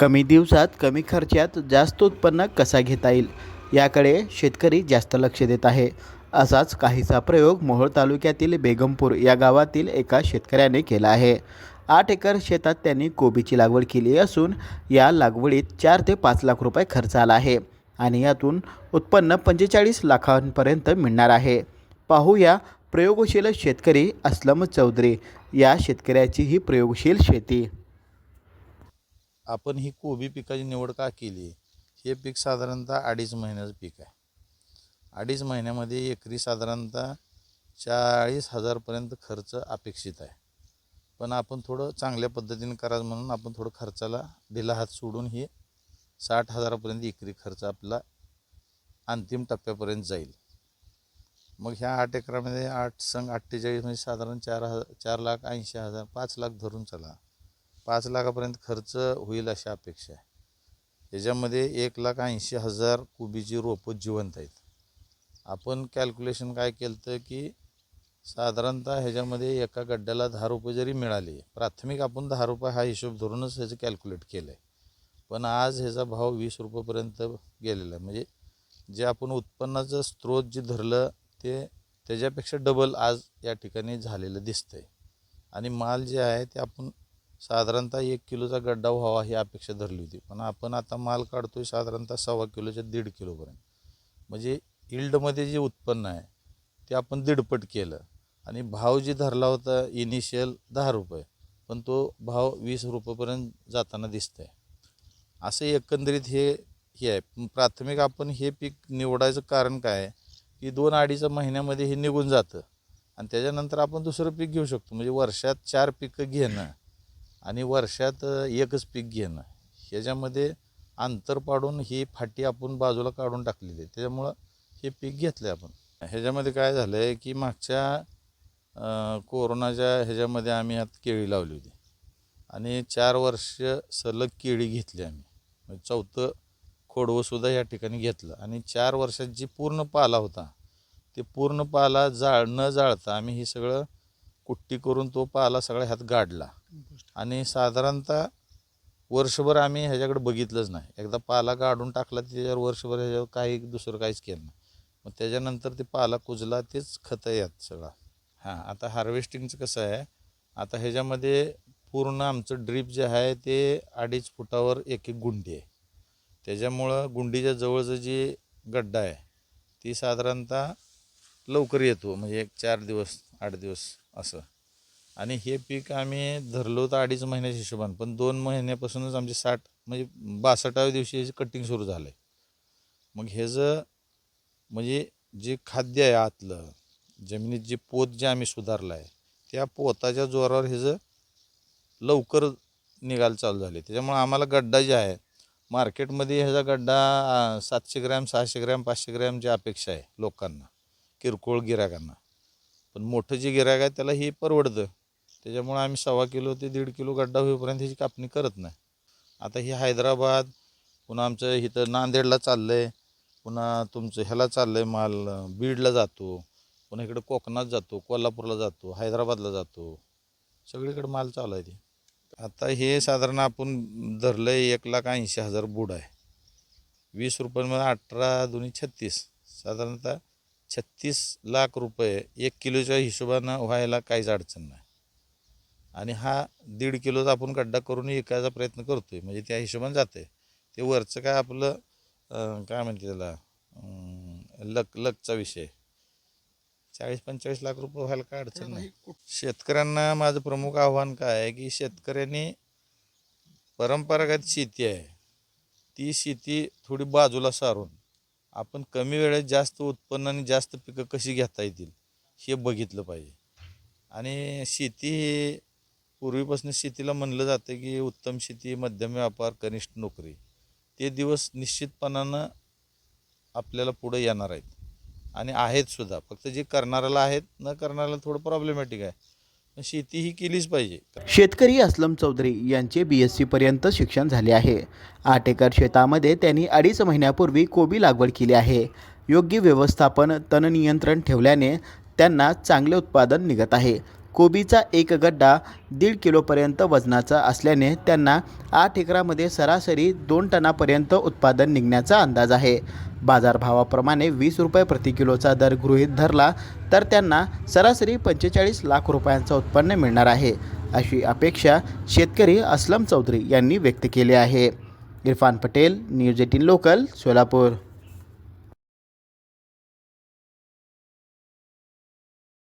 कमी दिवसात कमी खर्चात जास्त उत्पन्न कसा घेता येईल याकडे शेतकरी जास्त लक्ष देत आहे. असाच काहीसा प्रयोग मोहोळ तालुक्यातील बेगमपूर या गावातील एका शेतकऱ्याने केला आहे. 8 एकर शेतात त्यांनी कोबीची लागवड केली असून या लागवडीत 4 ते 5 लाख रुपये खर्च आला आहे आणि यातून उत्पन्न 45 लाखांपर्यंत मिळणार आहे. पाहूया प्रयोगशील शेतकरी असलम चौधरी या शेतकऱ्याची ही प्रयोगशील शेती. आपण ही कोबी पिकाची निवड का केली? हे पीक साधारणतः 2.5 महिन्याचं पीक आहे. 2.5 महिन्यामध्ये एकरी साधारणतः 40,000पर्यंत खर्च अपेक्षित आहे. पण आपण थोडं चांगल्या पद्धतीने करायचं म्हणून आपण थोडं खर्चाला ढिला हात सोडून हे 60,000पर्यंत एकरी खर्च आपला अंतिम टप्प्यापर्यंत जाईल. मग ह्या 8 एकरामध्ये 8 संग 48 म्हणजे साधारण 4,80,000 5 लाख धरून चला, 5 लाखापर्यंत खर्च होईल अशी अपेक्षा आहे. ह्याच्यामध्ये 1,80,000 कोबीची रोपं जिवंत आहेत. आपण कॅल्क्युलेशन काय केलं तर की साधारणतः ह्याच्यामध्ये एका गड्ड्याला 10 रुपये जरी मिळाले, प्राथमिक आपण 10 रुपये हा हिशोब धरूनच ह्याचं कॅल्क्युलेट केलं आहे. पण आज ह्याचा भाव 20 रुपयेपर्यंत गेलेला आहे. म्हणजे जे आपण उत्पन्नाचं स्रोत जे धरलं ते त्याच्यापेक्षा डबल आज या ठिकाणी झालेलं दिसतं आहे. आणि माल जे आहे ते आपण साधारणतः 1 किलोचा गड्डा व्हावा ही अपेक्षा धरली होती, पण आपण आता माल काढतोय साधारणतः 1.25 किलोच्या 1.5 किलोपर्यंत. म्हणजे यील्डमध्ये जे उत्पन्न आहे ते आपण दीडपट केलं. आणि भाव जे धरला होता इनिशियल 10 रुपये, पण तो भाव 20 रुपयेपर्यंत जाताना दिसतं आहे. असं एकंदरीत हे आहे. प्राथमिक आपण हे पीक निवडायचं कारण काय आहे की 2-2.5 महिन्यामध्ये हे निघून जातं आणि त्याच्यानंतर आपण दुसरं पीक घेऊ शकतो. म्हणजे वर्षात 4 पिकं घेणं आणि वर्षात एकच पीक घेणं, ह्याच्यामध्ये अंतर पाडून ही फाटी आपण बाजूला काढून टाकलेली आहे. त्याच्यामुळं हे पीक घेतलं आहे आपण. ह्याच्यामध्ये काय झालं आहे की मागच्या कोरोनाच्या ह्याच्यामध्ये आम्ही यात केळी लावली होती आणि 4 वर्ष सलग केळी घेतली आम्ही. म्हणजे 4थं खोडवंसुद्धा या ठिकाणी घेतलं आणि 4 वर्षात जी पूर्ण पाला होता ते पूर्ण पाला न जाळता आम्ही हे सगळं कुट्टी करून तो पाला सगळा ह्यात गाडला आणि साधारणतः वर्षभर आम्ही ह्याच्याकडे बघितलंच नाही. एकदा पाला गाडून टाकला त्याच्यावर वर्षभर ह्याच्यावर दुसरं काहीच केलं नाही. मग त्याच्यानंतर ते पाला कुजला, तेच खतं यात सगळा. आता हार्वेस्टिंगचं कसं आहे, आता ह्याच्यामध्ये पूर्ण आमचं ड्रीप जे आहे ते 2.5 फुटावर एक गुंडी आहे. त्याच्यामुळं गुंडीच्या जवळचं जे गड्डा आहे ती साधारणतः लवकर येतो, म्हणजे एक 4 दिवस 8 दिवस असं. आणि हे पीक आम्ही धरलो होतं 2.5 महिन्याच्या हिशोबाने, पण 2 महिन्यापासूनच आमचे 60 म्हणजे 62व्या दिवशी ह्याची कटिंग सुरू झालं आहे. मग ह्याचं म्हणजे जे खाद्य आहे आतलं, जमिनीत जे पोत जे आम्ही सुधारलं आहे त्या पोताच्या जोरावर ह्याचं लवकर निघायला चालू झाले. त्याच्यामुळं आम्हाला गड्डा जे आहे मार्केटमध्ये ह्याचा गड्डा 700 ग्रॅम 600 ग्रॅम 500 ग्रॅमची अपेक्षा आहे लोकांना, किरकोळ गिरायकांना. पण मोठं जे गिरायक आहे त्याला हे परवडतं. त्याच्यामुळं आम्ही 1.25 किलो ते 1.5 किलो गड्डा होईपर्यंत ह्याची कापणी करत नाही. आता ही हैदराबाद, पुन्हा आमचं इथं नांदेडला चाललं आहे, पुन्हा तुमचं ह्याला चाललं आहे माल, बीडला जातो, पुन्हा इकडं कोकणात जातो, कोल्हापूरला जातो, हैदराबादला जातो, सगळीकडे माल चालू आहे. ते आता हे साधारण आपण धरलं आहे 1,80,000 बुड आहे. 20 रुपयांमध्ये 18 दुनी 36, साधारणतः 36 लाख रुपये 1 किलोच्या हिशोबानं व्हायला काहीच अडचण नाही. आणि हा 1.5 किलोचा आपण गड्डा करून विकायचा प्रयत्न करतो आहे, म्हणजे त्या हिशोबाने जातं आहे. ते वरचं काय आपलं काय म्हणते त्याला लकचा विषय. 40-45 लाख रुपये व्हायला काय अडचण नाही. शेतकऱ्यांना माझं प्रमुख आव्हान काय आहे की शेतकऱ्यांनी परंपरागत शेती आहे ती शेती थोडी बाजूला सारून आपण कमी वेळेत जास्त उत्पन्न आणि जास्त पिकं कशी घेता येतील हे बघितलं पाहिजे. आणि शेती ही पूर्वीपासून शेतीला म्हणलं जातं की उत्तम शेती, मध्यम व्यापार, कनिष्ठ नोकरी. ते दिवस निश्चितपणानं आपल्याला पुढे येणार आहेत आणि आहेत सुद्धा. फक्त जे करणाऱ्याला आहेत, न करणाऱ्याला थोडं प्रॉब्लेमॅटिक आहे. शेती ही केलीच पाहिजे. शेतकरी असलम चौधरी यांचे BSc पर्यंत शिक्षण झाले आहे. 8 एकर शेतामध्ये त्यांनी 2.5 महिन्यापूर्वी कोबी लागवड केली आहे. योग्य व्यवस्थापन, तण नियंत्रण ठेवल्याने त्यांना चांगले उत्पादन निघत आहे. कोबीचा एक गड्डा 1.5 किलोपर्यंत वजनाचा असल्याने त्यांना 8 एकरामध्ये सरासरी 2 टनापर्यंत उत्पादन निघण्याचा अंदाज आहे. बाजारभावाप्रमाणे 20 रुपये प्रति किलोचा दर गृहीत धरला तर त्यांना सरासरी 45 लाख रुपयांचं उत्पन्न मिळणार आहे, अशी अपेक्षा शेतकरी असलम चौधरी यांनी व्यक्त केली आहे. Irfan Patel, news 18 local, Solapur.